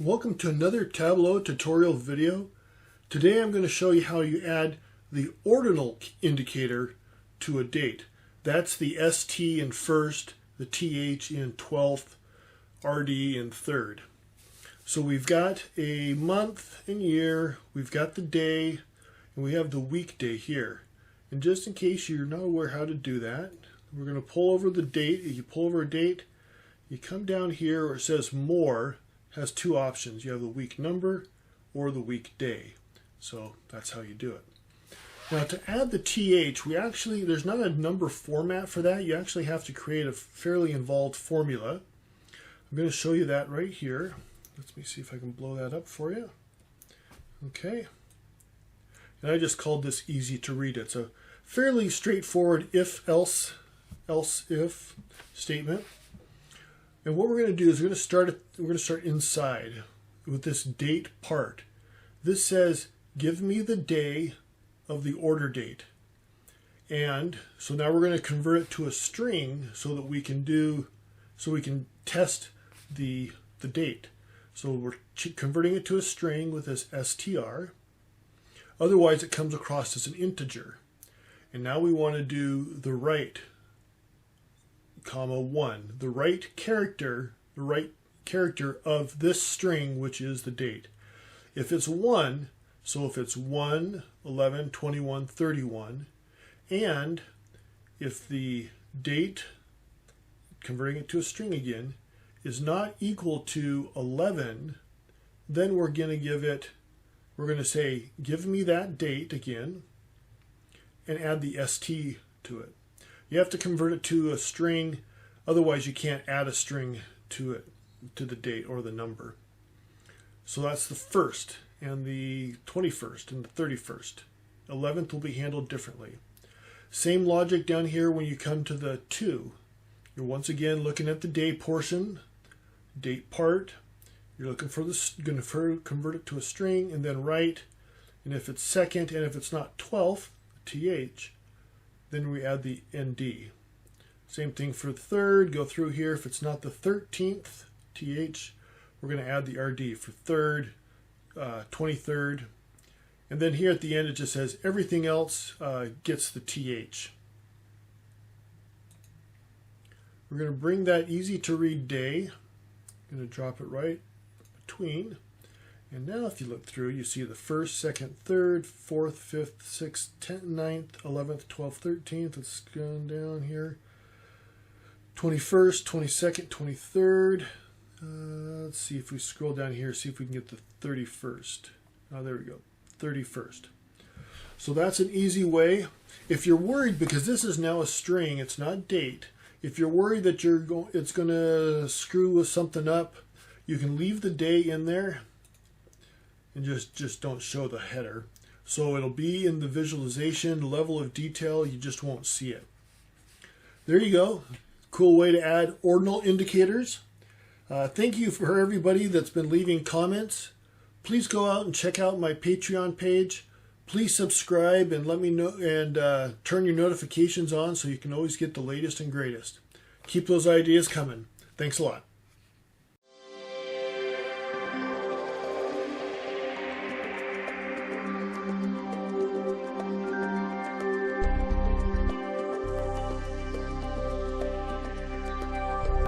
Welcome to another Tableau tutorial video. Today I'm going to show you how you add the ordinal indicator to a date. That's the ST in first, the TH in 12th, RD in third. So we've got a month and year, we've got the day, and we have the weekday here. And just in case you're not aware how to do that, we're going to pull over the date. You pull over a date, you come down here where it says more. Has two options. You have the week number or the weekday. So that's how you do it. Now to add the TH, there's not a number format for that. You actually have to create a fairly involved formula. I'm going to show you that right here. Let me see if I can blow that up for you. Okay. And I just called this easy to read. It's a fairly straightforward if-else, else-if statement. And what we're going to do is we're going to start inside with this date part. This says, give me the day of the order date. And so now we're going to convert it to a string so that we can test the date. So we're converting it to a string with this str. Otherwise it comes across as an integer. And now we want to do the right, comma 1, the right character of this string, which is the date. If it's 1, so if it's 1, 11, 21, 31, and if the date, converting it to a string again, is not equal to 11, then we're going to say, give me that date again, and add the st to it. You have to convert it to a string, otherwise you can't add a string to it, to the date or the number. So that's the first and the 21st and the 31st. 11th will be handled differently. Same logic down here when you come to the 2. You're once again looking at the day portion, date part. You're looking for this, going to convert it to a string and then write. And if it's second and if it's not 12th, th, then we add the nd. Same thing for third. Go through here. If it's not the 13th, th, we're going to add the rd for third, 23rd. And then here at the end it just says everything else gets the th. We're going to bring that easy to read day. I'm going to drop it right between. And now if you look through, you see the 1st, 2nd, 3rd, 4th, 5th, 6th, 10th, 9th, 11th, 12th, 13th. It's going down here. 21st, 22nd, 23rd. Let's see if we scroll down here, see if we can get the 31st. Oh, there we go. 31st. So that's an easy way. If you're worried, because this is now a string, it's not date. If you're worried that it's going to screw with something up, you can leave the day in there and just don't show the header. So it'll be in the visualization level of detail, you just won't see it. There you go. Cool way to add ordinal indicators. Thank you for everybody that's been leaving comments. Please go out and check out my Patreon page. Please subscribe and let me know, and turn your notifications on so you can always get the latest and greatest. Keep those ideas coming. Thanks a lot.